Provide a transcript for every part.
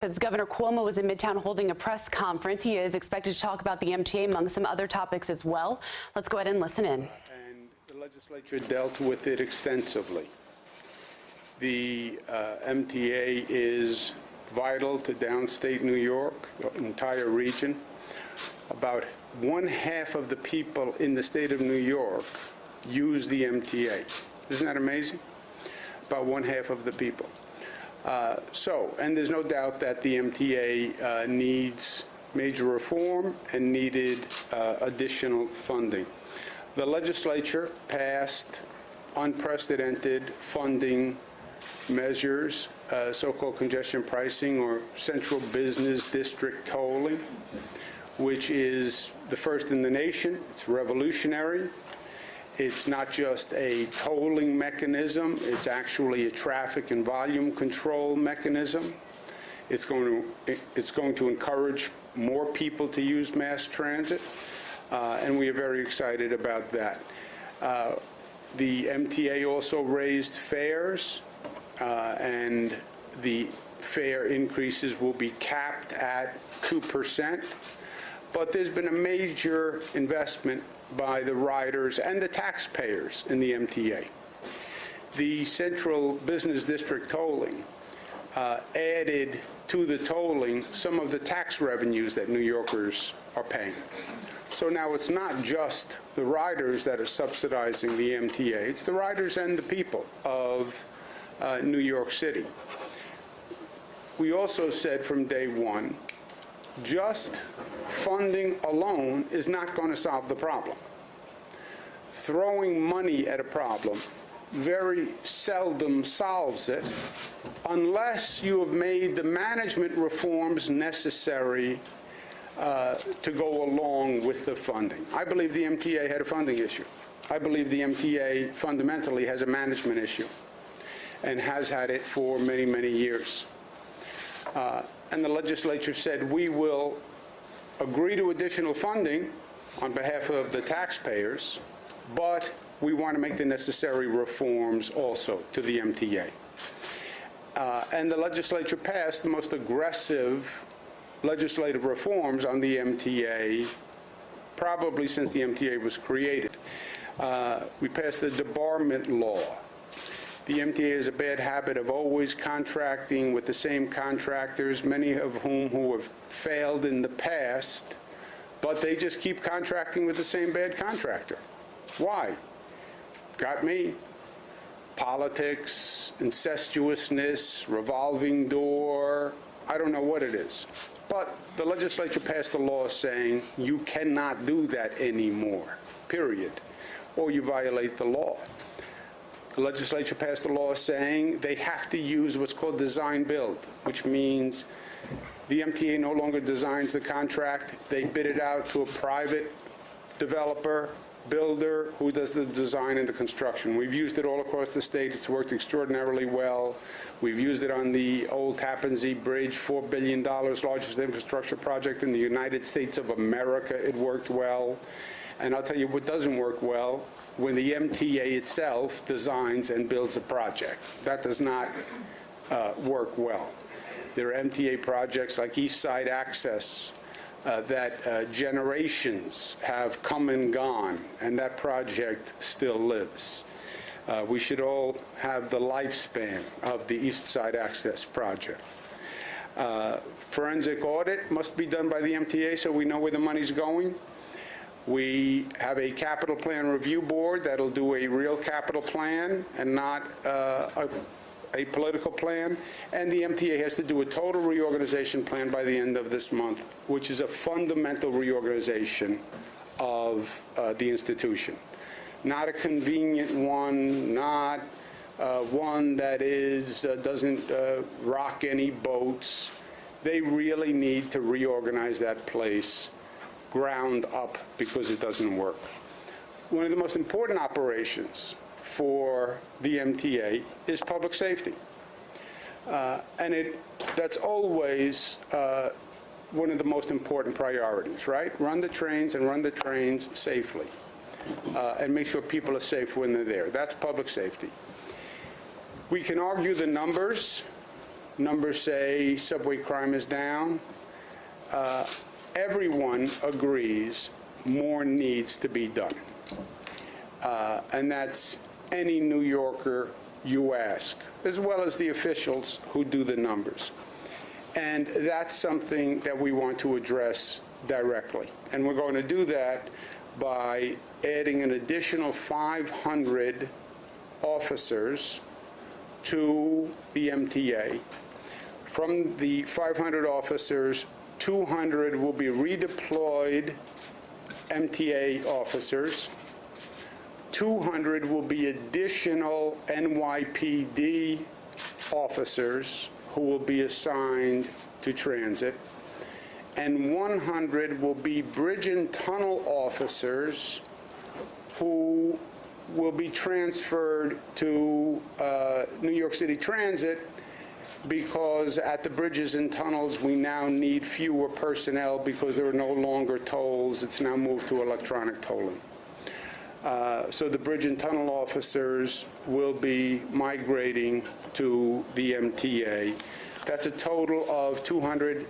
As Governor Cuomo was in Midtown holding a press conference, he is expected to talk about the MTA among some other topics as well. Let's go ahead and listen in. And the legislature dealt with it extensively. The MTA is vital to downstate New York, the entire region. About 1/2 of the people in the state of New York use the MTA. Isn't that amazing? About 1/2 of the people. And there's no doubt that the MTA needs major reform and needed additional funding. The legislature passed unprecedented funding measures, so-called congestion pricing or central business district tolling, which is the first in the nation. It's revolutionary. It's not just a tolling mechanism, it's actually a traffic and volume control mechanism. It's going to encourage more people to use mass transit, and we are very excited about that. The MTA also raised fares, and the fare increases will be capped at 2%. But there's been a major investment by the riders and the taxpayers in the MTA. The central business district tolling added to the tolling some of the tax revenues that New Yorkers are paying. So now it's not just the riders that are subsidizing the MTA, it's the riders and the people of New York City. We also said from day one, just funding alone is not going to solve the problem. Throwing money at a problem very seldom solves it unless you have made the management reforms necessary to go along with the funding. I believe the MTA had a funding issue. I believe the MTA fundamentally has a management issue and has had it for many, many years. And the legislature said, we will agree to additional funding on behalf of the taxpayers, but we want to make the necessary reforms also to the MTA. And the legislature passed the most aggressive legislative reforms on the MTA probably since the MTA was created. We passed the debarment law. The MTA has a bad habit of always contracting with the same contractors, many of whom have failed in the past, but they just keep contracting with the same bad contractor. Why? Got me. Politics, incestuousness, revolving door, I don't know what it is. But the legislature passed a law saying you cannot do that anymore, period, or you violate the law. The legislature passed a law saying they have to use what's called design build, which means the MTA no longer designs the contract. They bid it out to a private developer, builder, who does the design and the construction. We've used it all across the state. It's worked extraordinarily well. We've used it on the old Tappan Zee Bridge, $4 billion, largest infrastructure project in the United States of America. It worked well. And I'll tell you what doesn't work well, when the MTA itself designs and builds a project. That does not work well. There are MTA projects like East Side Access that generations have come and gone, and that project still lives. We should all have the lifespan of the East Side Access project. Forensic audit must be done by the MTA so we know where the money's going. We have a capital plan review board that'll do a real capital plan and not a political plan. And the MTA has to do a total reorganization plan by the end of this month, which is a fundamental reorganization of the institution. Not a convenient one, not one that doesn't rock any boats. They really need to reorganize that place ground up because it doesn't work. One of the most important operations for the MTA is public safety. And that's always one of the most important priorities, right? Run the trains and run the trains safely and make sure people are safe when they're there. That's public safety. We can argue the numbers. Numbers say subway crime is down. Everyone agrees more needs to be done. And that's any New Yorker you ask, as well as the officials who do the numbers. And that's something that we want to address directly. And we're going to do that by adding an additional 500 officers to the MTA. From the 500 officers, 200 will be redeployed MTA officers. 200 will be additional NYPD officers who will be assigned to transit. And 100 will be bridge and tunnel officers who will be transferred to New York City Transit, because at the bridges and tunnels, we now need fewer personnel because there are no longer tolls. It's now moved to electronic tolling. So the bridge and tunnel officers will be migrating to the MTA. That's a total of 200,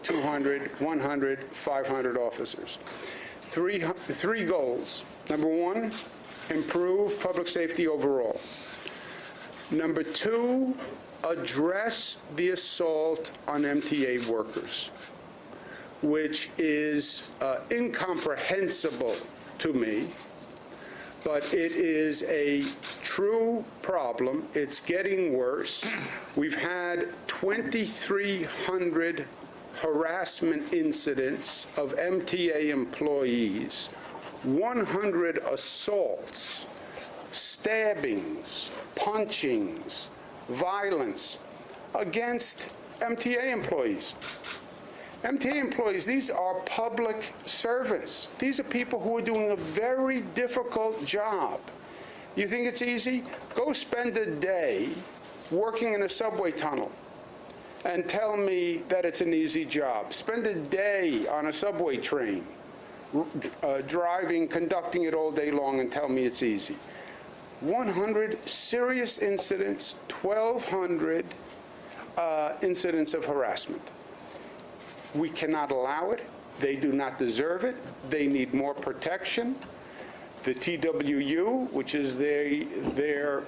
100, 500 officers. Three goals. Number one, improve public safety overall. Number two, address the assault on MTA workers, which is incomprehensible to me, but it is a true problem. It's getting worse. We've had 2,300 harassment incidents of MTA employees, 100 assaults, stabbings, punchings, violence against MTA employees. MTA employees, these are public servants. These are people who are doing a very difficult job. You think it's easy? Go spend a day working in a subway tunnel and tell me that it's an easy job. Spend a day on a subway train, driving, conducting it all day long, and tell me it's easy. 100 serious incidents, 1,200 incidents of harassment. We cannot allow it. They do not deserve it. They need more protection. The TWU, which is their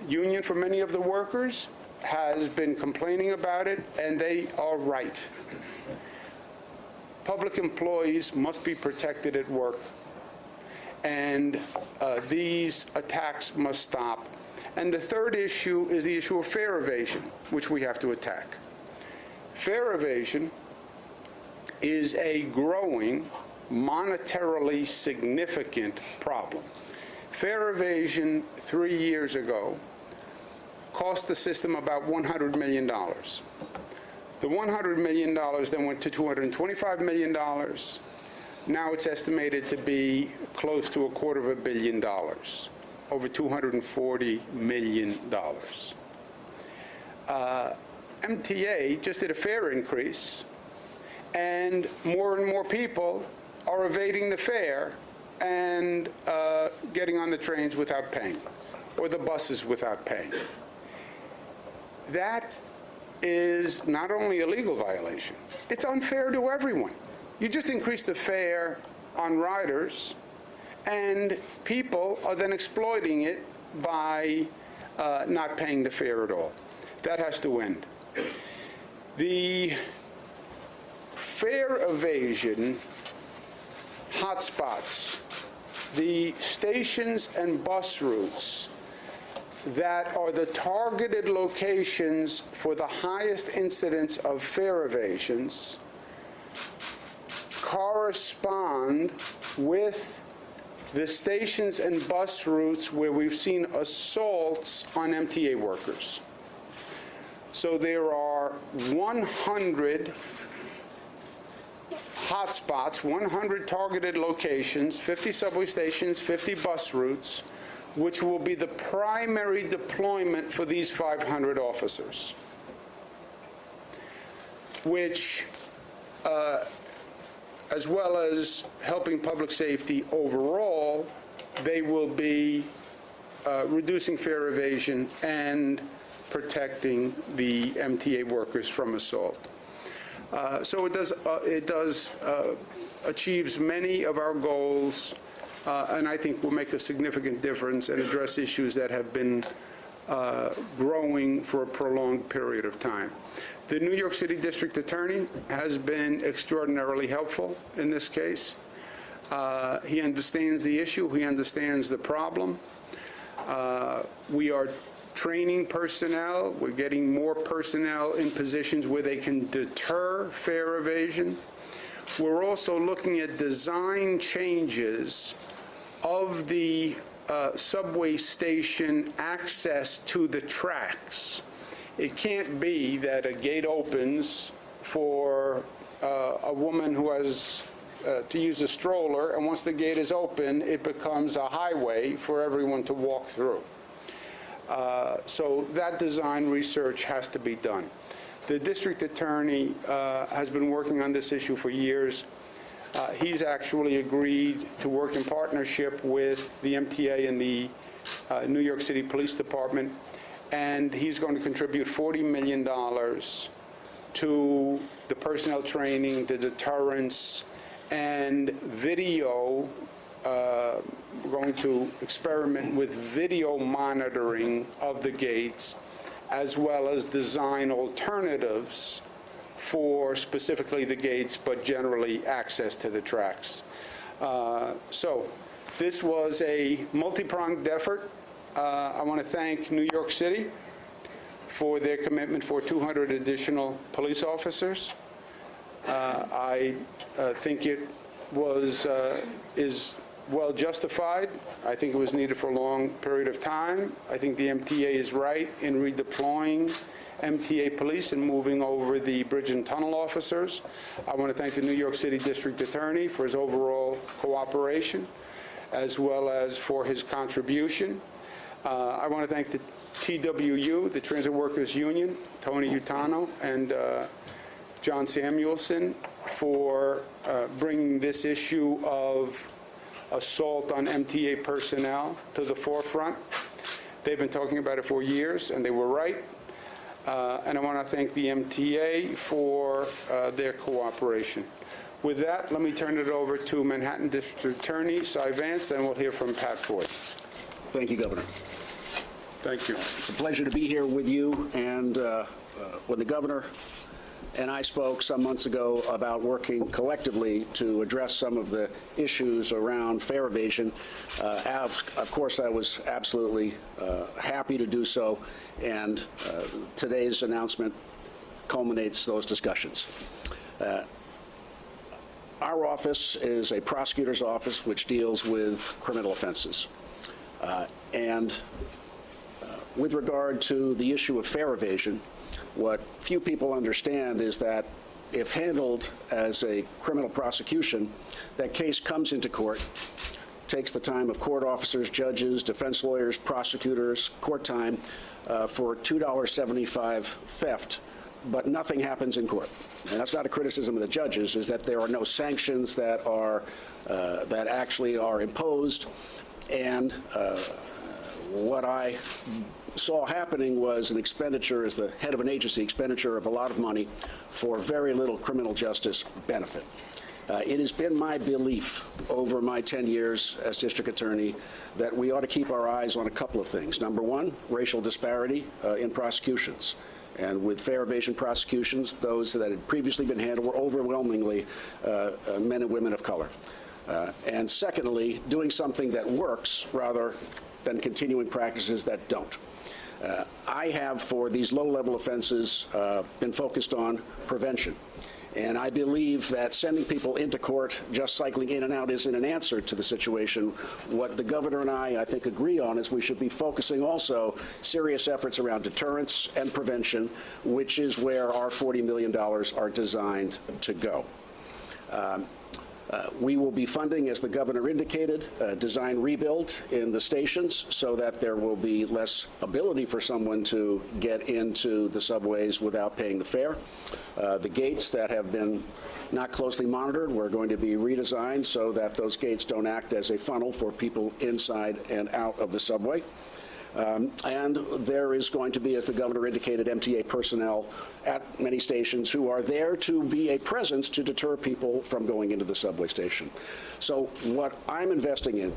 union for many of the workers, has been complaining about it, and they are right. Public employees must be protected at work, and these attacks must stop. And the third issue is the issue of fare evasion, which we have to attack. Fare evasion is a growing, monetarily significant problem. Fare evasion 3 years ago cost the system about $100 million. The $100 million then went to $225 million. Now it's estimated to be close to $250 million, over $240 million. MTA just did a fare increase, and more people are evading the fare and getting on the trains without paying, or the buses without paying. That is not only a legal violation, it's unfair to everyone. You just increase the fare on riders, and people are then exploiting it by not paying the fare at all. That has to end. The fare evasion hotspots, the stations and bus routes that are the targeted locations for the highest incidence of fare evasions, correspond with the stations and bus routes where we've seen assaults on MTA workers. So there are 100 hotspots, 100 targeted locations, 50 subway stations, 50 bus routes, which will be the primary deployment for these 500 officers, which, as well as helping public safety overall, they will be reducing fare evasion and protecting the MTA workers from assault. So it does achieves many of our goals, and I think will make a significant difference and address issues that have been growing for a prolonged period of time. The New York City District Attorney has been extraordinarily helpful in this case. He understands the issue. He understands the problem. We are training personnel. We're getting more personnel in positions where they can deter fare evasion. We're also looking at design changes of the subway station access to the tracks. It can't be that a gate opens for a woman who has to use a stroller, and once the gate is open, it becomes a highway for everyone to walk through. So that design research has to be done. The district attorney has been working on this issue for years. He's actually agreed to work in partnership with the MTA and the New York City Police Department, and he's going to contribute $40 million to the personnel training, the deterrence, and video. We're going to experiment with video monitoring of the gates, as well as design alternatives for specifically the gates, but generally access to the tracks. So this was a multi-pronged effort. I want to thank New York City for their commitment for 200 additional police officers. I think it is well justified. I think it was needed for a long period of time. I think the MTA is right in redeploying MTA police and moving over the bridge and tunnel officers. I want to thank the New York City District Attorney for his overall cooperation, as well as for his contribution. I want to thank the TWU, the Transit Workers Union, Tony Utano and John Samuelson, for bringing this issue of assault on MTA personnel to the forefront. They've been talking about it for years, and they were right. And I want to thank the MTA for their cooperation. With that, let me turn it over to Manhattan District Attorney Cy Vance, then we'll hear from Pat Ford. Thank you, Governor. Thank you. It's a pleasure to be here with you. And when the governor and I spoke some months ago about working collectively to address some of the issues around fare evasion, of course, I was absolutely happy to do so. And today's announcement culminates those discussions. Our office is a prosecutor's office which deals with criminal offenses. With regard to the issue of fare evasion, what few people understand is that if handled as a criminal prosecution, that case comes into court, takes the time of court officers, judges, defense lawyers, prosecutors, court time for $2.75 theft, but nothing happens in court. And that's not a criticism of the judges, is that there are no sanctions that actually are imposed. And what I saw happening was an expenditure, as the head of an agency, expenditure of a lot of money for very little criminal justice benefit. It has been my belief over my 10 years as district attorney that we ought to keep our eyes on a couple of things. Number one, racial disparity in prosecutions. And with fare evasion prosecutions, those that had previously been handled were overwhelmingly men and women of color. And secondly, doing something that works rather than continuing practices that don't. I have, for these low-level offenses, been focused on prevention. And I believe that sending people into court, just cycling in and out, isn't an answer to the situation. What the governor and I think, agree on is we should be focusing also serious efforts around deterrence and prevention, which is where our $40 million are designed to go. We will be funding, as the governor indicated, design rebuild in the stations so that there will be less ability for someone to get into the subways without paying the fare. The gates that have been not closely monitored, we're going to be redesigned so that those gates don't act as a funnel for people inside and out of the subway. And there is going to be, as the governor indicated, MTA personnel at many stations who are there to be a presence to deter people from going into the subway station. So what I'm investing in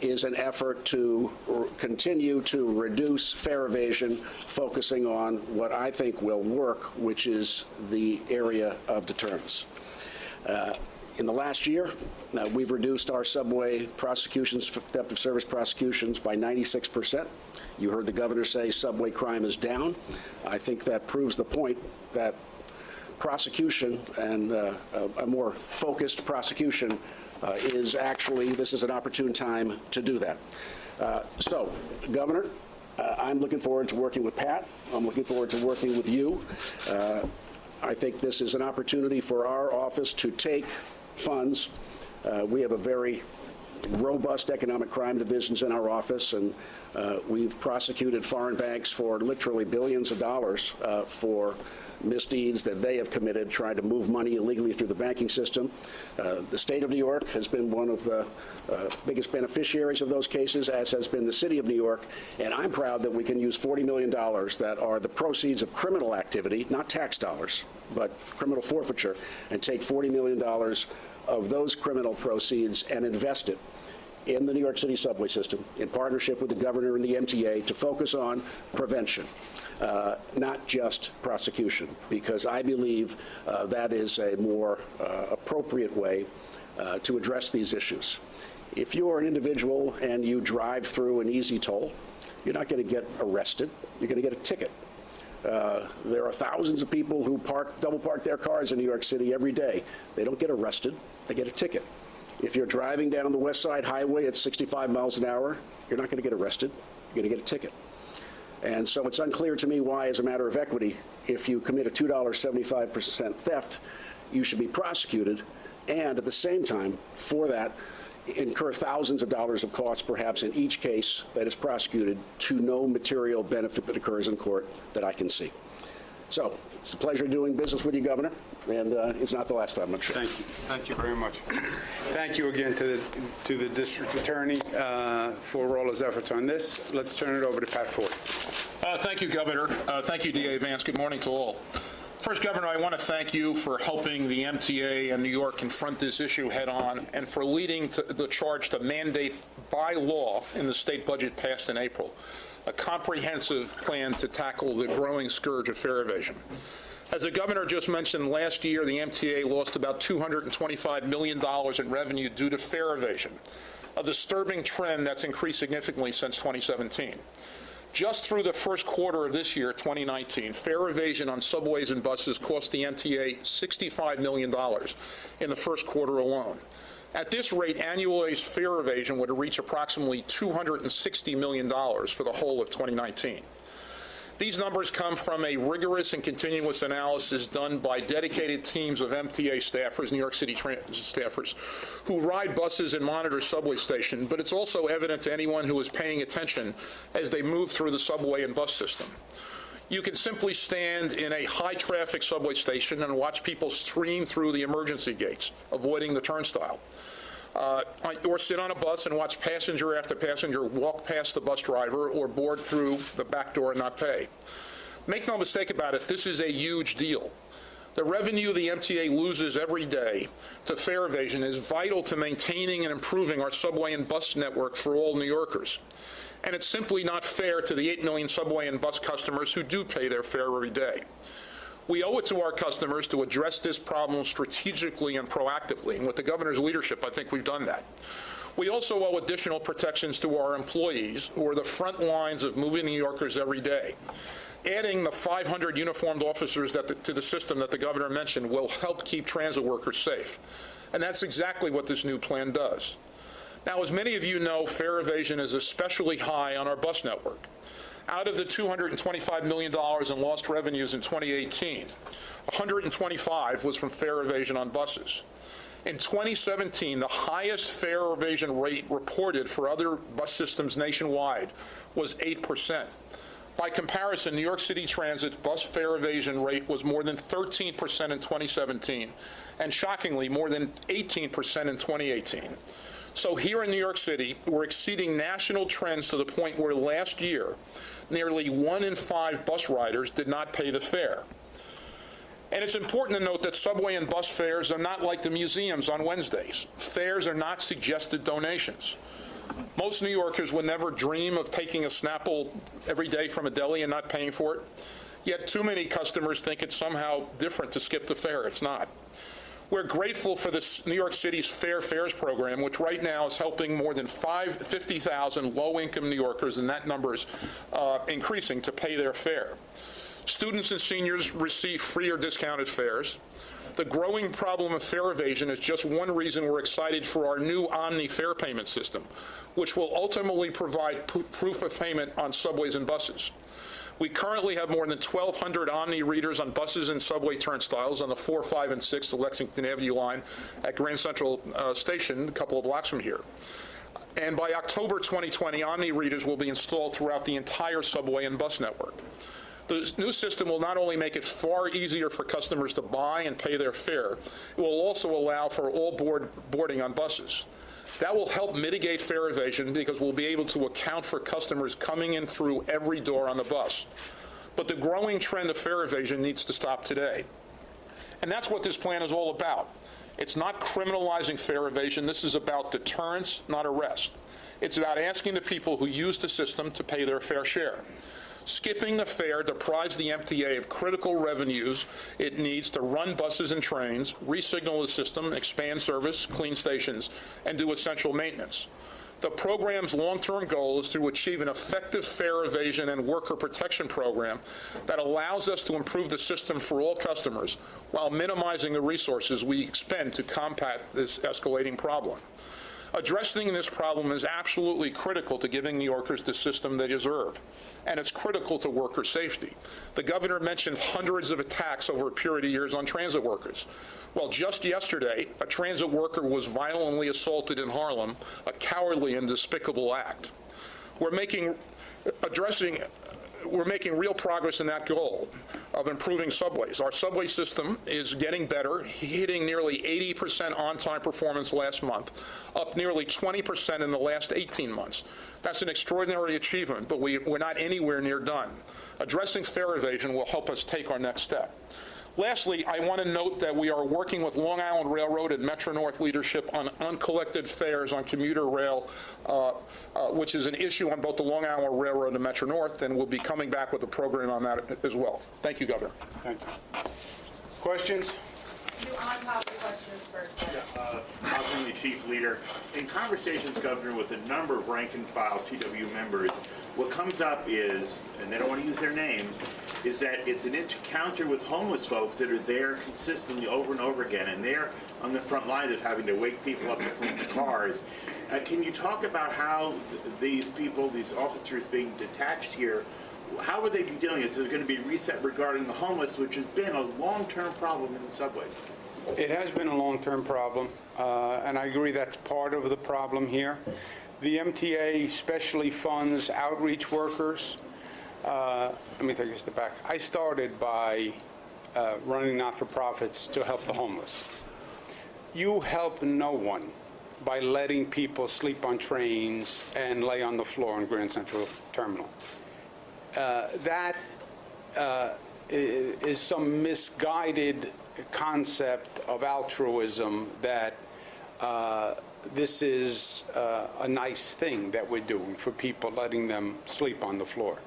is an effort to continue to reduce fare evasion, focusing on what I think will work, which is the area of deterrence. In the last year, we've reduced our subway prosecutions, theft of service prosecutions, by 96%. You heard the governor say subway crime is down. I think that proves the point that prosecution and a more focused prosecution is actually, this is an opportune time to do that. So, Governor, I'm looking forward to working with Pat. I'm looking forward to working with you. I think this is an opportunity for our office to take funds. We have a very robust economic crime divisions in our office, and we've prosecuted foreign banks for literally billions of dollars for misdeeds that they have committed trying to move money illegally through the banking system. The state of New York has been one of the biggest beneficiaries of those cases, as has been the city of New York, and I'm proud that we can use $40 million that are the proceeds of criminal activity, not tax dollars, but criminal forfeiture, and take $40 million of those criminal proceeds and invest it in the New York City subway system in partnership with the governor and the MTA to focus on prevention, not just prosecution, because I believe that is a more appropriate way to address these issues. If you are an individual and you drive through an easy toll, you're not going to get arrested. You're going to get a ticket. There are thousands of people who double park their cars in New York City every day. They don't get arrested. They get a ticket. If you're driving down the West Side Highway at 65 miles an hour, you're not going to get arrested. You're going to get a ticket. And so it's unclear to me why, as a matter of equity, if you commit a $2.75% theft, you should be prosecuted, and at the same time, for that, incur thousands of dollars of costs, perhaps in each case that is prosecuted, to no material benefit that occurs in court that I can see. So it's a pleasure doing business with you, Governor, and it's not the last time, I'm sure. Thank you. Thank you very much. Thank you again to the district attorney for all his efforts on this. Let's turn it over to Pat Ford. Thank you, Governor. Thank you, DA Vance. Good morning to all. First, Governor, I want to thank you for helping the MTA and New York confront this issue head-on, and for leading the charge to mandate by law in the state budget passed in April a comprehensive plan to tackle the growing scourge of fare evasion. As the governor just mentioned, last year the MTA lost about $225 million in revenue due to fare evasion, a disturbing trend that's increased significantly since 2017. Just through the first quarter of this year, 2019, fare evasion on subways and buses cost the MTA $65 million in the first quarter alone. At this rate, annualized fare evasion would reach approximately $260 million for the whole of 2019. These numbers come from a rigorous and continuous analysis done by dedicated teams of MTA staffers, New York City Transit staffers, who ride buses and monitor subway stations, but it's also evident to anyone who is paying attention as they move through the subway and bus system. You can simply stand in a high-traffic subway station and watch people stream through the emergency gates, avoiding the turnstile. Or sit on a bus and watch passenger after passenger walk past the bus driver or board through the back door and not pay. Make no mistake about it, this is a huge deal. The revenue the MTA loses every day to fare evasion is vital to maintaining and improving our subway and bus network for all New Yorkers. And it's simply not fair to the 8 million subway and bus customers who do pay their fare every day. We owe it to our customers to address this problem strategically and proactively, and with the governor's leadership, I think we've done that. We also owe additional protections to our employees, who are the front lines of moving New Yorkers every day. Adding the 500 uniformed officers to the system that the governor mentioned will help keep transit workers safe. And that's exactly what this new plan does. Now, as many of you know, fare evasion is especially high on our bus network. Out of the $225 million in lost revenues in 2018, 125 was from fare evasion on buses. In 2017, the highest fare evasion rate reported for other bus systems nationwide was 8%. By comparison, New York City Transit bus fare evasion rate was more than 13% in 2017, and shockingly, more than 18% in 2018. So here in New York City, we're exceeding national trends to the point where last year, nearly 1 in 5 bus riders did not pay the fare. And it's important to note that subway and bus fares are not like the museums on Wednesdays. Fares are not suggested donations. Most New Yorkers would never dream of taking a Snapple every day from a deli and not paying for it. Yet too many customers think it's somehow different to skip the fare. It's not. We're grateful for this New York City's Fair Fares program, which right now is helping more than 50,000 low-income New Yorkers, and that number is increasing, to pay their fare. Students and seniors receive free or discounted fares. The growing problem of fare evasion is just one reason we're excited for our new Omni fare payment system, which will ultimately provide proof of payment on subways and buses. We currently have more than 1,200 Omni readers on buses and subway turnstiles on the 4, 5, and 6 the Lexington Avenue line at Grand Central Station, a couple of blocks from here. And by October 2020, Omni readers will be installed throughout the entire subway and bus network. The new system will not only make it far easier for customers to buy and pay their fare, it will also allow for all boarding on buses. That will help mitigate fare evasion because we'll be able to account for customers coming in through every door on the bus. But the growing trend of fare evasion needs to stop today. And that's what this plan is all about. It's not criminalizing fare evasion. This is about deterrence, not arrest. It's about asking the people who use the system to pay their fair share. Skipping the fare deprives the MTA of critical revenues it needs to run buses and trains, re-signal the system, expand service, clean stations, and do essential maintenance. The program's long-term goal is to achieve an effective fare evasion and worker protection program that allows us to improve the system for all customers while minimizing the resources we expend to combat this escalating problem. Addressing this problem is absolutely critical to giving New Yorkers the system they deserve, and it's critical to worker safety. The governor mentioned hundreds of attacks over a period of years on transit workers. Well, just yesterday, a transit worker was violently assaulted in Harlem, a cowardly and despicable act. We're making real progress in that goal of improving subways. Our subway system is getting better, hitting nearly 80% on-time performance last month, up nearly 20% in the last 18 months. That's an extraordinary achievement, but we're not anywhere near done. Addressing fare evasion will help us take our next step. Lastly, I want to note that we are working with Long Island Railroad and Metro-North leadership on uncollected fares on commuter rail, which is an issue on both the Long Island Railroad and Metro-North, and we'll be coming back with a program on that as well. Thank you, Governor. Thank you. Questions? You on-topic questions first. I'll bring the chief leader. In conversations, Governor, with a number of rank-and-file TW members, what comes up is, and they don't want to use their names, is that it's an encounter with homeless folks that are there consistently over and over again, and they're on the front lines of having to wake people up to clean the cars. Can you talk about how these people, these officers being detached here, how would they be dealing with it? So there's going to be a reset regarding the homeless, which has been a long-term problem in the subways. It has been a long-term problem, and I agree that's part of the problem here. The MTA specially funds outreach workers. Let me take a step back. I started by running not-for-profits to help the homeless. You help no one by letting people sleep on trains and lay on the floor on Grand Central Terminal. That is some misguided concept of altruism that this is a nice thing that we're doing for people, letting them sleep on the floor.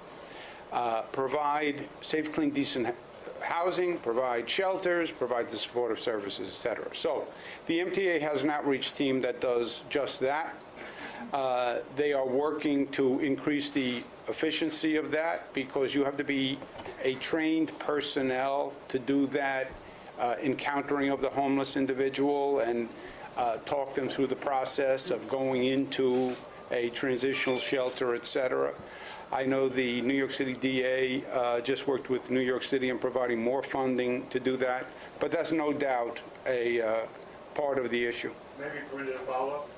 Provide safe, clean, decent housing, provide shelters, provide the supportive services, et cetera. So the MTA has an outreach team that does just that. They are working to increase the efficiency of that because you have to be a trained personnel to do that encountering of the homeless individual and talk them through the process of going into a transitional shelter, et cetera. I know the New York City DA just worked with New York City in providing more funding to do that, but that's no doubt a part of the issue. Maybe permitted a follow-up?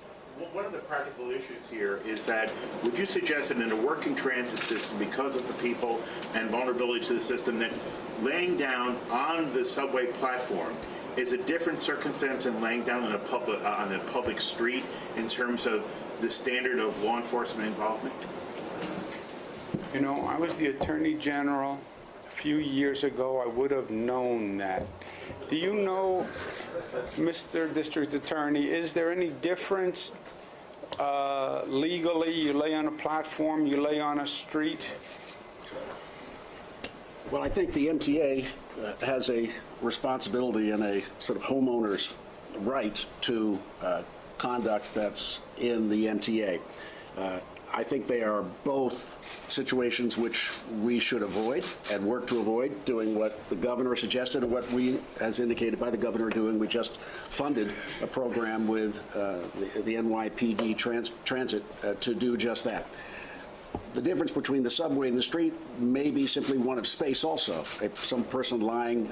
One of the practical issues here is that, would you suggest that in a working transit system, because of the people and vulnerability to the system, that laying down on the subway platform is a different circumstance than laying down on a public street in terms of the standard of law enforcement involvement? You know, I was the Attorney General a few years ago. I would have known that. Do you know, Mr. District Attorney, is there any difference legally? You lay on a platform, you lay on a street? Well, I think the MTA has a responsibility and a sort of homeowner's right to conduct that's in the MTA. I think they are both situations which we should avoid and work to avoid, doing what the governor suggested and what we, as indicated by the governor, are doing. We just funded a program with the NYPD Transit to do just that. The difference between the subway and the street may be simply one of space also. If some person lying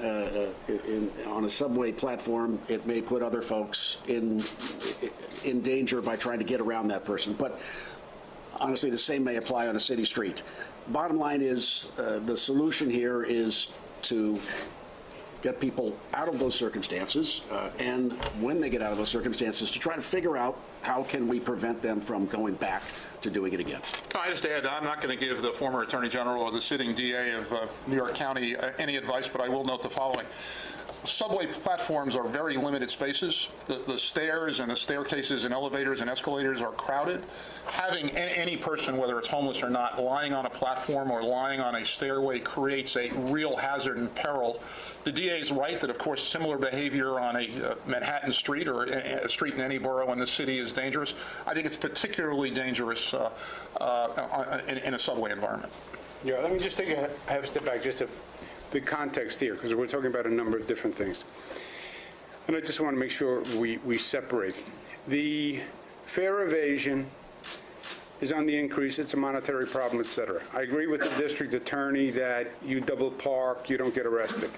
on a subway platform, it may put other folks in danger by trying to get around that person. But honestly, the same may apply on a city street. Bottom line is the solution here is to get people out of those circumstances, and when they get out of those circumstances, to try to figure out how can we prevent them from going back to doing it again. Can I just add, I'm not going to give the former Attorney General or the sitting DA of New York County any advice, but I will note the following. Subway platforms are very limited spaces. The stairs and the staircases and elevators and escalators are crowded. Having any person, whether it's homeless or not, lying on a platform or lying on a stairway creates a real hazard and peril. The DA is right that, of course, similar behavior on a Manhattan street or a street in any borough in the city is dangerous. I think it's particularly dangerous in a subway environment. Yeah, let me just take a half step back, just to the context here, because we're talking about a number of different things. And I just want to make sure we separate. The fare evasion is on the increase. It's a monetary problem, et cetera. I agree with the district attorney that you double park, you don't get arrested.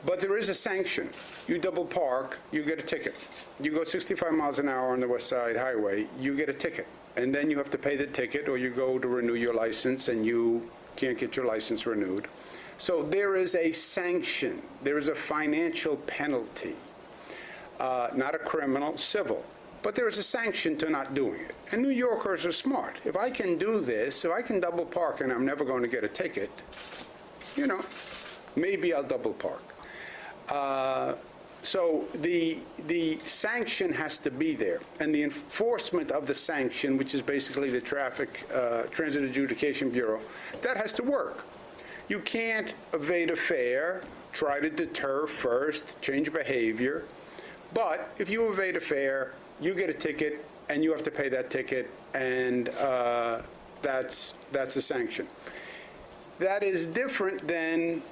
But there is a sanction. You double park, you get a ticket. You go 65 miles an hour on the West Side Highway, you get a ticket. And then you have to pay the ticket, or you go to renew your license and you can't get your license renewed. So there is a sanction. There is a financial penalty, not a criminal, civil. But there is a sanction to not doing it. And New Yorkers are smart. If I can do this, if I can double park and I'm never going to get a ticket, you know, maybe I'll double park. So the sanction has to be there, and the enforcement of the sanction, which is basically the Transit Adjudication Bureau, that has to work. You can't evade a fare, try to deter first, change behavior, but if you evade a fare, you get a ticket, and you have to pay that ticket, and that's a sanction. That is different than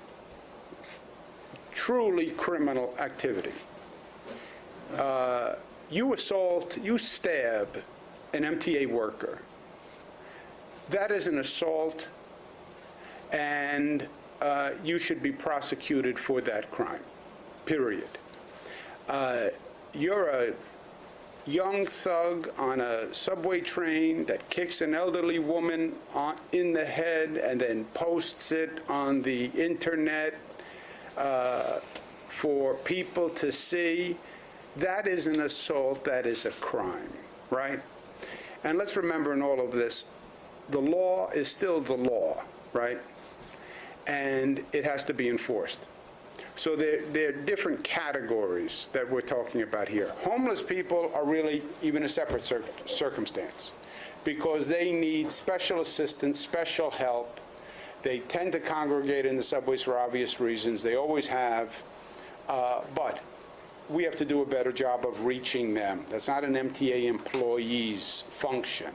truly criminal activity. You assault, you stab an MTA worker. That is an assault, and you should be prosecuted for that crime, period. You're a young thug on a subway train that kicks an elderly woman in the head and then posts it on the internet for people to see. That is an assault, that is a crime, right? And let's remember in all of this, the law is still the law, right? And it has to be enforced. So there are different categories that we're talking about here. Homeless people are really even a separate circumstance, because they need special assistance, special help. They tend to congregate in the subways for obvious reasons. They always have. But we have to do a better job of reaching them. That's not an MTA employee's function.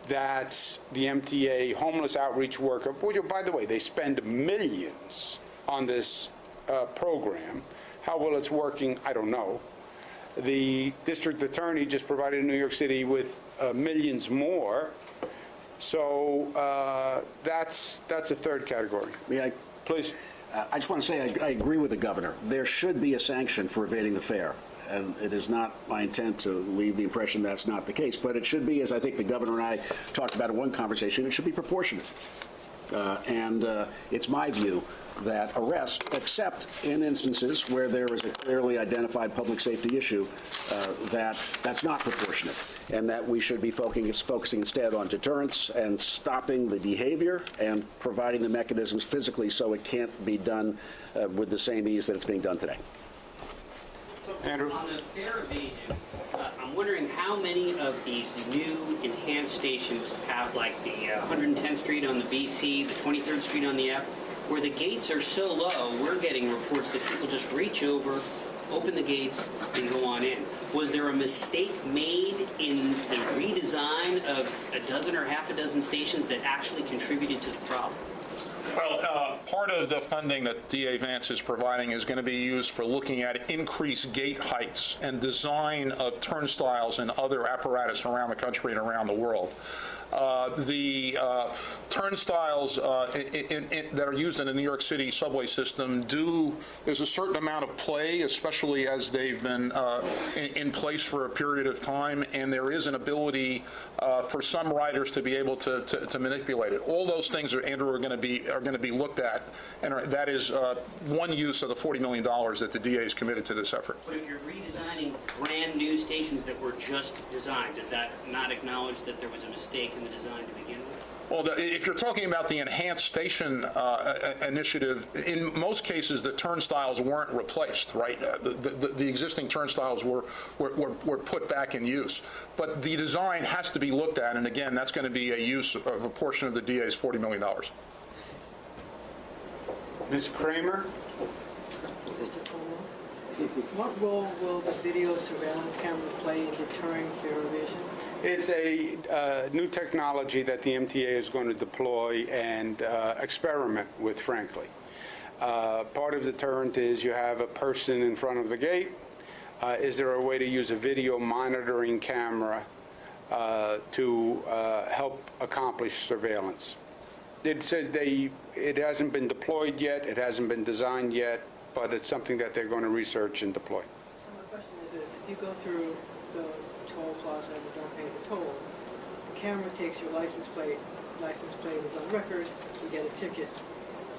That's the MTA homeless outreach worker, which, by the way, they spend millions on this program. How well it's working, I don't know. The district attorney just provided New York City with millions more. So that's a third category. May I? Please. I just want to say I agree with the governor. There should be a sanction for evading the fare, and it is not my intent to leave the impression that's not the case, but it should be, as I think the governor and I talked about in one conversation, it should be proportionate. It's my view that arrest, except in instances where there is a clearly identified public safety issue, that's not proportionate, and that we should be focusing instead on deterrence and stopping the behavior and providing the mechanisms physically so it can't be done with the same ease that it's being done today. Andrew? On the fare evasion, I'm wondering how many of these new enhanced stations have, like the 110th Street on the BC, the 23rd Street on the F, where the gates are so low, we're getting reports that people just reach over, open the gates, and go on in. Was there a mistake made in the redesign of a dozen or half a dozen stations that actually contributed to the problem? Well, part of the funding that DA Vance is providing is going to be used for looking at increased gate heights and design of turnstiles and other apparatus around the country and around the world. The turnstiles that are used in the New York City subway system there's a certain amount of play, especially as they've been in place for a period of time, and there is an ability for some riders to be able to manipulate it. All those things, Andrew, are going to be looked at, and that is one use of the $40 million that the DA is committed to this effort. But if you're redesigning brand new stations that were just designed, does that not acknowledge that there was a mistake in the design to begin with? Well, if you're talking about the enhanced station initiative, in most cases the turnstiles weren't replaced, right? The existing turnstiles were put back in use. But the design has to be looked at, and again, that's going to be a use of a portion of the DA's $40 million. Ms. Kramer? Mr. Cuomo, what role will the video surveillance cameras play in deterring fare evasion? It's a new technology that the MTA is going to deploy and experiment with, frankly. Part of deterrent is you have a person in front of the gate. Is there a way to use a video monitoring camera to help accomplish surveillance? It said it hasn't been deployed yet, it hasn't been designed yet, but it's something that they're going to research and deploy. So my question is this: if you go through the toll plaza and you don't pay the toll, the camera takes your license plate is on record, you get a ticket.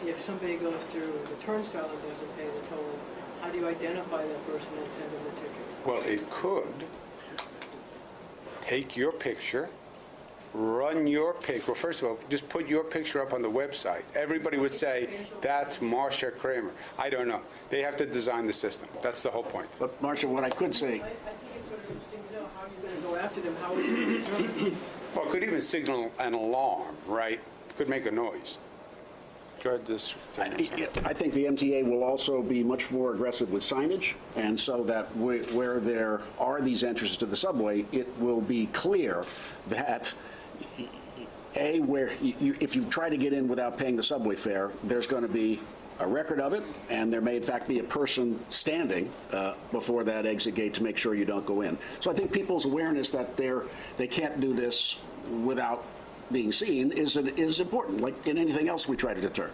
If somebody goes through the turnstile and doesn't pay the toll, how do you identify that person and send them the ticket? Well, it could take your picture, run your pic. Well, first of all, just put your picture up on the website. Everybody would say, that's Marcia Kramer. I don't know. They have to design the system. That's the whole point. But, Marcia, what I could say, I think it's sort of interesting to know how you're going to go after them. How is it going to determine? Well, it could even signal an alarm, right? It could make a noise. Go ahead, I think the MTA will also be much more aggressive with signage, and so that where there are these entrances to the subway, it will be clear that if you try to get in without paying the subway fare, there's going to be a record of it, and there may in fact be a person standing before that exit gate to make sure you don't go in. So I think people's awareness that they can't do this without being seen is important, like in anything else we try to deter.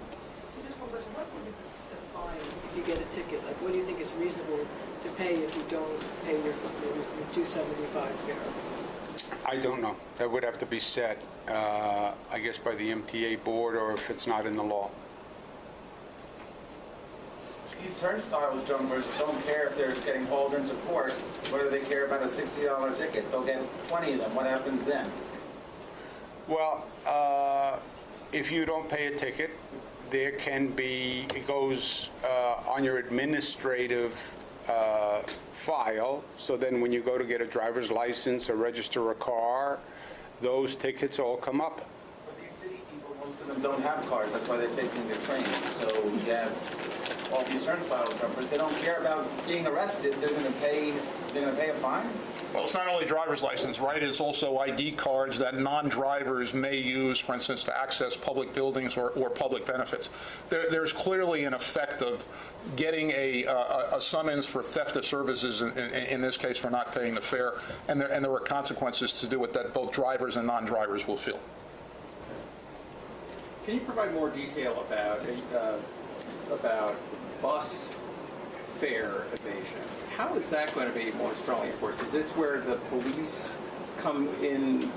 Just one question: what would the fine if you get a ticket? Like, what do you think is reasonable to pay if you don't pay your $2.75 fare? I don't know. That would have to be set, I guess, by the MTA board, or if it's not in the law. These turnstile jumpers don't care if they're getting hauled into court. What do they care about a $60 ticket? They'll get 20 of them. What happens then? Well, if you don't pay a ticket, there can be, it goes on your administrative file, so then when you go to get a driver's license or register a car, those tickets all come up. But these city people, most of them don't have cars. That's why they're taking the train. So you have all these turnstile jumpers. They don't care about being arrested. They're going to pay a fine? Well, it's not only driver's license, right? It's also ID cards that non-drivers may use, for instance, to access public buildings or public benefits. There's clearly an effect of getting a summons for theft of services, in this case for not paying the fare, and there are consequences to do it that both drivers and non-drivers will feel. Can you provide more detail about bus fare evasion? How is that going to be more strongly enforced? Is this where the police come in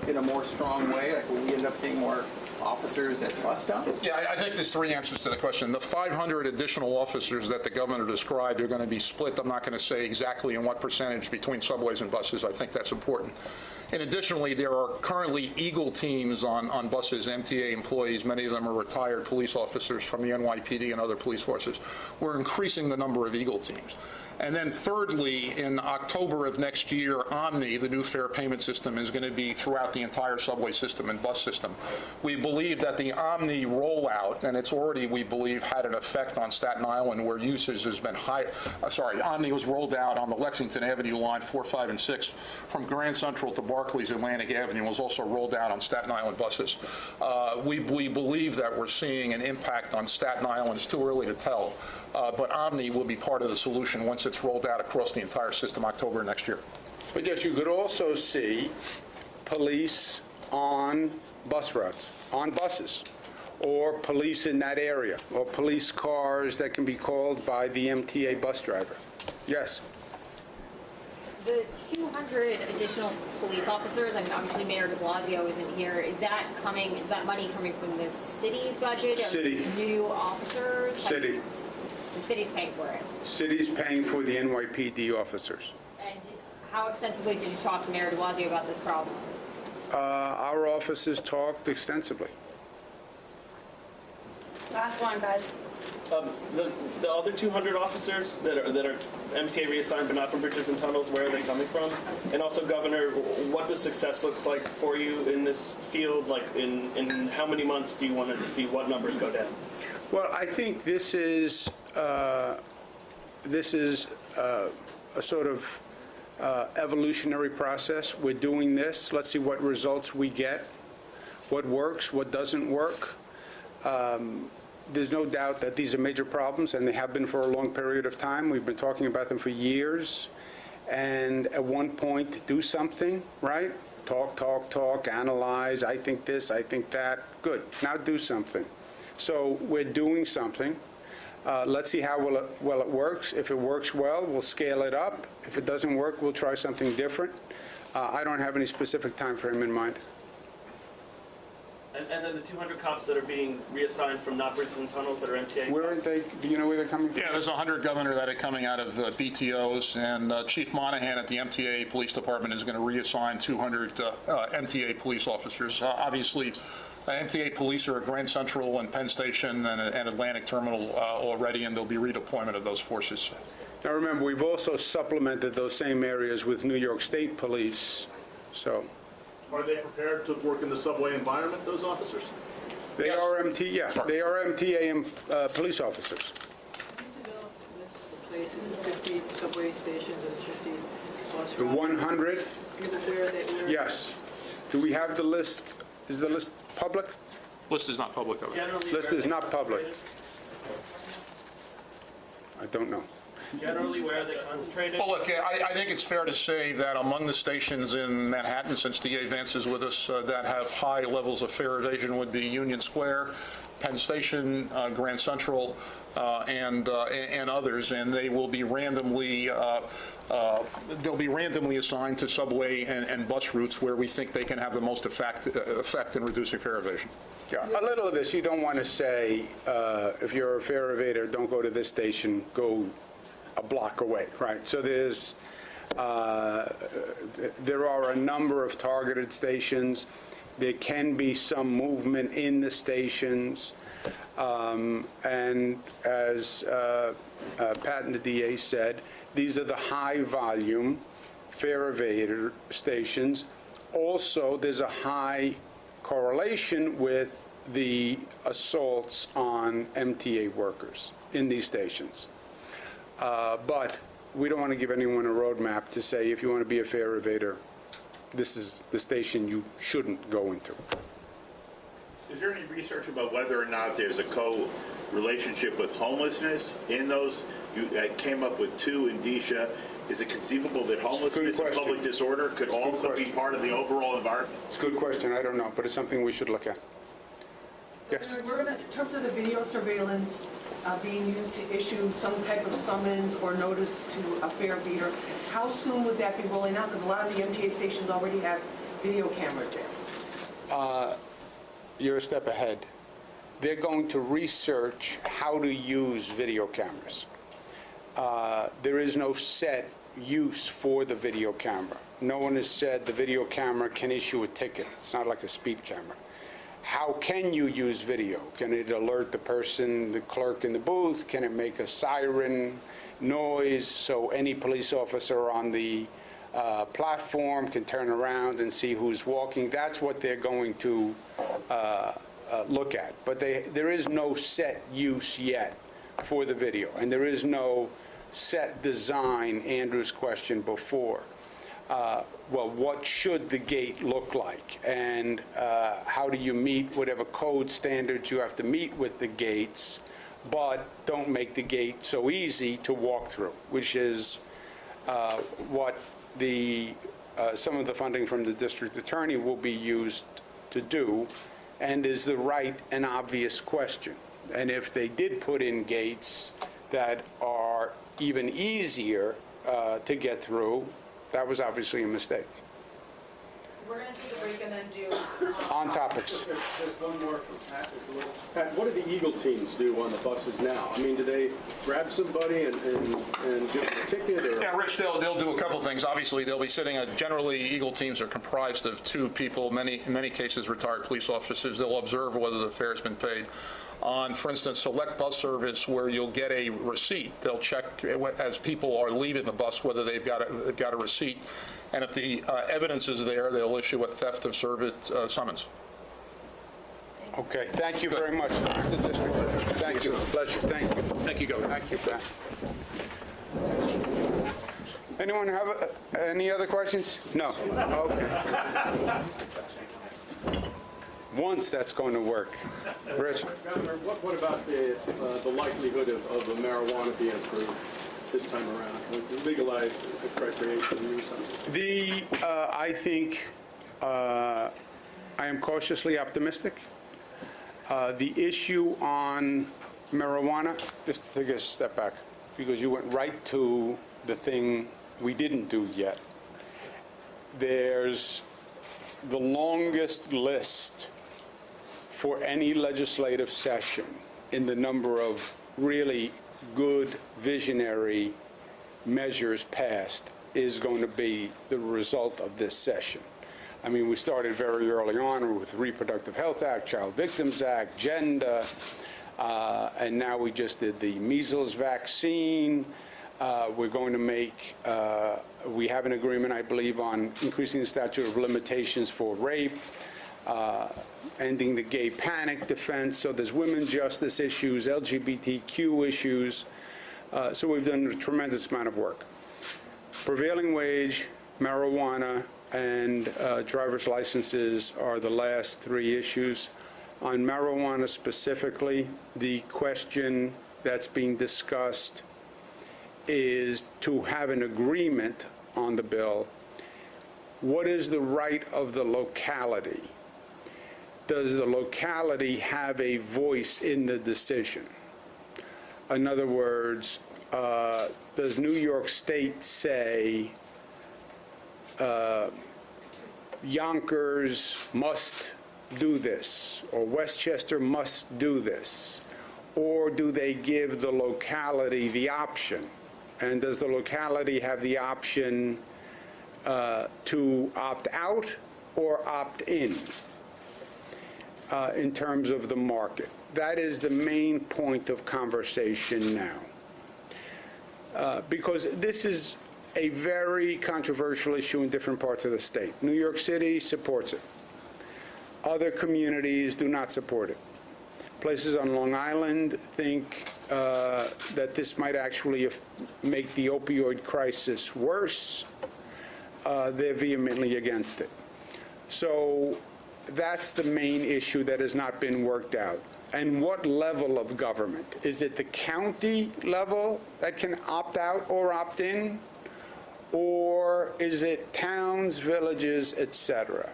a more strong way? Like, will we end up seeing more officers at bus stops? Yeah, I think there's three answers to the question. The 500 additional officers that the governor described are going to be split. I'm not going to say exactly in what percentage between subways and buses. I think that's important. And additionally, there are currently Eagle teams on buses, MTA employees. Many of them are retired police officers from the NYPD and other police forces. We're increasing the number of Eagle teams. And then thirdly, in October of next year, Omni, the new fare payment system, is going to be throughout the entire subway system and bus system. We believe that the Omni rollout, and it's already, we believe, had an effect on Staten Island where usage has been high. Omni was rolled out on the Lexington Avenue line 4, 5, and 6 from Grand Central to Barclays Atlantic Avenue, and was also rolled out on Staten Island buses. We believe that we're seeing an impact on Staten Island. It's too early to tell, but Omni will be part of the solution once it's rolled out across the entire system October next year. But yes, you could also see police on bus routes, on buses, or police in that area, or police cars that can be called by the MTA bus driver. Yes. The 200 additional police officers, I mean, obviously Mayor de Blasio isn't here. Is that money coming from the city budget? City. New officers? City. The city's paying for it. City's paying for the NYPD officers. And how extensively did you talk to Mayor de Blasio about this problem? Our offices talked extensively. Last one, guys. The other 200 officers that are MTA reassigned but not from bridges and tunnels, where are they coming from? And also, Governor, what does success look like for you in this field? Like, in how many months do you want to see what numbers go down? Well, I think this is a sort of evolutionary process. We're doing this. Let's see what results we get, what works, what doesn't work. There's no doubt that these are major problems, and they have been for a long period of time. We've been talking about them for years. And at one point, do something, right? Talk, analyze. I think this, I think that. Good. Now do something. So we're doing something. Let's see how well it works. If it works well, we'll scale it up. If it doesn't work, we'll try something different. I don't have any specific time frame in mind. And then the 200 cops that are being reassigned from not bridges and tunnels that are MTA? Where are they? Do you know where they're coming from? Yeah, there's 100, Governor, that are coming out of BTOs, and Chief Monahan at the MTA Police Department is going to reassign 200 MTA police officers. Obviously, MTA police are at Grand Central and Penn Station and Atlantic Terminal already, and there'll be redeployment of those forces. Now remember, we've also supplemented those same areas with New York State Police. So are they prepared to work in the subway environment, those officers? they Yes. are MTA. Yeah, Sorry. they are MTA police officers. Have you developed a list of the places, the 50 subway stations and the 50 bus The routes? 100. Where Yes. Do we have the list? Is the list public? List is not public, Governor. Generally, List where is are they not public. concentrated? I don't know. Generally, where are they concentrated? Well, look, I think it's fair to say that among the stations in Manhattan, since DA Vance is with us, that have high levels of fare evasion would be Union Square, Penn Station, Grand Central, and others, and they will be randomly assigned to subway and bus routes where we think they can have the most effect in reducing fare evasion. Yeah, a little of this, you don't want to say, if you're a fare evader, don't go to this station, go a block away, right? So there are a number of targeted stations. There can be some movement in the stations. And as Pat and the DA said, these are the high-volume fare evader stations. Also, there's a high correlation with the assaults on MTA workers in these stations. But we don't want to give anyone a roadmap to say, if you want to be a fare evader, this is the station you shouldn't go into. Is there any research about whether or not there's a co-relationship with homelessness in those? You came up with two indicia. Is it conceivable that homelessness and public disorder could also be part of the overall environment? It's a good question. I don't know, but it's something we should look at. Yes? In terms of the video surveillance being used to issue some type of summons or notice to a fare evader, how soon would that be rolling out? Because a lot of the MTA stations already have video cameras there. you're a step ahead. They're going to research how to use video cameras. There is no set use for the video camera. No one has said the video camera can issue a ticket. It's not like a speed camera. How can you use video? Can it alert the person, the clerk in the booth? Can it make a siren noise so any police officer on the platform can turn around and see who's walking? That's what they're going to look at. But there is no set use yet for the video, and there is no set design, Andrew's question before. Well, what should the gate look like? And how do you meet whatever code standards you have to meet with the gates, but don't make the gate so easy to walk through, which is what some of the funding from the district attorney will be used to do, and is the right and obvious question. And if they did put in gates that are even easier to get through, that was obviously a mistake. We're going to take a break and then do... On topics. Just one more from Pat. Pat, what do the Eagle teams do on the buses now? I mean, do they grab somebody and give them a ticket? Or? Yeah, Rich, they'll do a couple of things. Obviously, they'll be sitting generally, Eagle teams are comprised of two people, in many cases retired police officers. They'll observe whether the fare has been paid. On, for instance, select bus service where you'll get a receipt, they'll check as people are leaving the bus whether they've got a receipt. And if the evidence is there, they'll issue a theft of service summons. Okay, thank you very much, Mr. District. Thank you. Pleasure. Thank you. Thank you, Governor. Thank you, Pat. Anyone have any other questions? No. Okay. Once that's going to work. Rich? Governor, what about the likelihood of the marijuana being approved this time around? With legalized recreation use? I think I am cautiously optimistic. The issue on marijuana, just take a step back, because you went right to the thing we didn't do yet. There's the longest list for any legislative session in the number of really good visionary measures passed is going to be the result of this session. I mean, we started very early on with Reproductive Health Act, Child Victims Act, gender, and now we just did the measles vaccine. We're going to make, we have an agreement, I believe, on increasing the statute of limitations for rape, ending the gay panic defense. So there's women's justice issues, LGBTQ issues. So we've done a tremendous amount of work. Prevailing wage, marijuana, and driver's licenses are the last three issues. On marijuana specifically, the question that's being discussed is to have an agreement on the bill. What is the right of the locality? Does the locality have a voice in the decision? In other words, does New York State say Yonkers must do this, or Westchester must do this? Or do they give the locality the option? And does the locality have the option to opt out or opt in terms of the market? That is the main point of conversation now. Because this is a very controversial issue in different parts of the state. New York City supports it. Other communities do not support it. Places on Long Island think that this might actually make the opioid crisis worse. They're vehemently against it. So that's the main issue that has not been worked out. And what level of government? Is it the county level that can opt out or opt in? Or is it towns, villages, et cetera?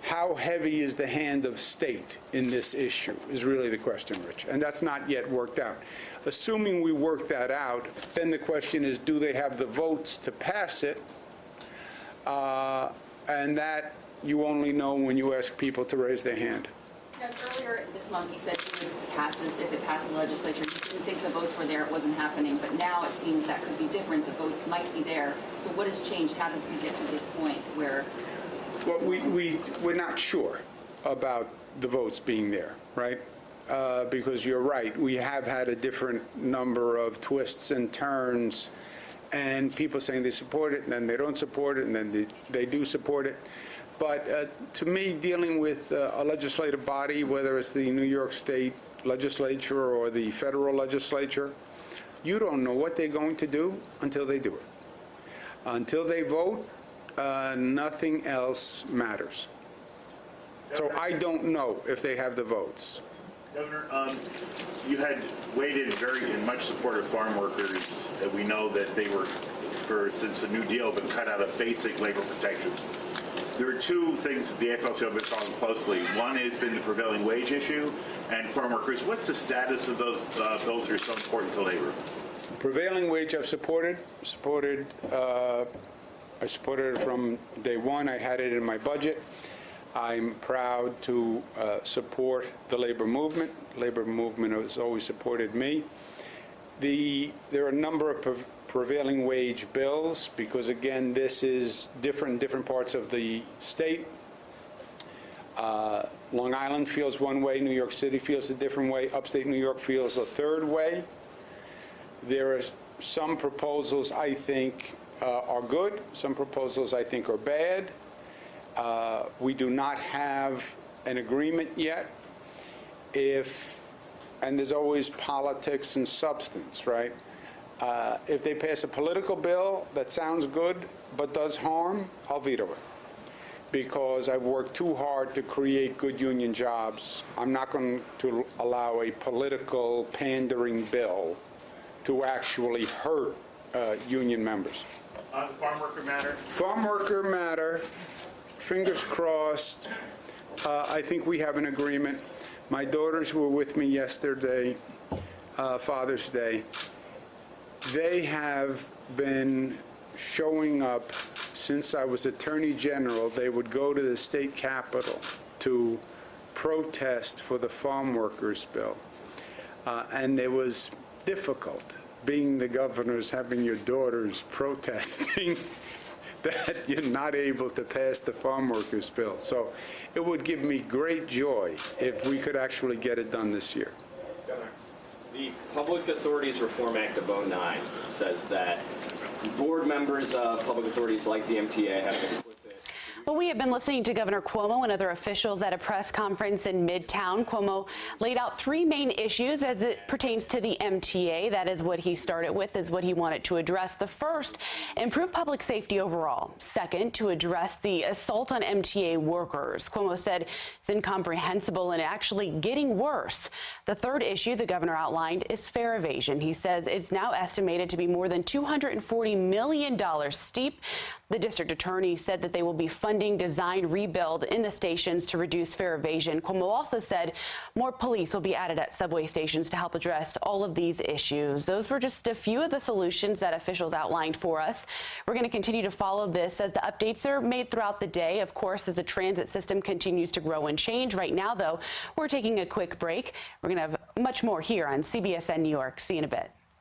How heavy is the hand of state in this issue is really the question, Rich. And that's not yet worked out. Assuming we work that out, then the question is, do they have the votes to pass it? And that you only know when you ask people to raise their hand. Now, earlier this month, you said you would pass this if it passed the legislature. You didn't think the votes were there, it wasn't happening, but now it seems that could be different. The votes might be there. So what has changed? How did we get to this point where... Well, we're not sure about the votes being there, right? Because you're right, we have had a different number of twists and turns, and people saying they support it, and then they don't support it, and then they do support it. But to me, dealing with a legislative body, whether it's the New York State legislature or the federal legislature, you don't know what they're going to do until they do it. Until they vote, nothing else matters. So I don't know if they have the votes. Governor, you had weighed in very in much support of farm workers. We know that they were, since the New Deal, been cut out of basic labor protections. There are two things that the AFL-CIO have been following closely. One has been the prevailing wage issue and farm workers. What's the status of those bills that are so important to labor? Prevailing wage I've supported. I supported it from day one. I had it in my budget. I'm proud to support the labor movement. Labor movement has always supported me. There are a number of prevailing wage bills because, again, this is different in different parts of the state. Long Island feels one way, New York City feels a different way, upstate New York feels a third way. There are some proposals I think are good, some proposals I think are bad. We do not have an agreement yet. And there's always politics and substance, right? If they pass a political bill that sounds good but does harm, I'll veto it. Because I've worked too hard to create good union jobs. I'm not going to allow a political pandering bill to actually hurt union members. On the farm worker matter? Farm worker matter, fingers crossed. I think we have an agreement. My daughters were with me yesterday, Father's Day. They have been showing up since I was Attorney General. They would go to the state capitol to protest for the farm workers bill. And it was difficult being the governors, having your daughters protesting that you're not able to pass the farm workers bill. So it would give me great joy if we could actually get it done this year. Governor, the Public Authorities Reform Act of 2009 says that board members of public authorities like the MTA have explicit. Well, we have been listening to Governor Cuomo and other officials at a press conference in Midtown. Cuomo laid out three main issues as it pertains to the MTA. That is what he started with, is what he wanted to address. The first, improve public safety overall. Second, to address the assault on MTA workers. Cuomo said it's incomprehensible and actually getting worse. The third issue the governor outlined is fare evasion. He says it's now estimated to be more than $240 million steep. The district attorney said that they will be funding design rebuild in the stations to reduce fare evasion. Cuomo also said more police will be added at subway stations to help address all of these issues. Those were just a few of the solutions that officials outlined for us. We're going to continue to follow this as the updates are made throughout the day, of course, as the transit system continues to grow and change. Right now, though, we're taking a quick break. We're going to have much more here on CBSN New York. See you in a bit.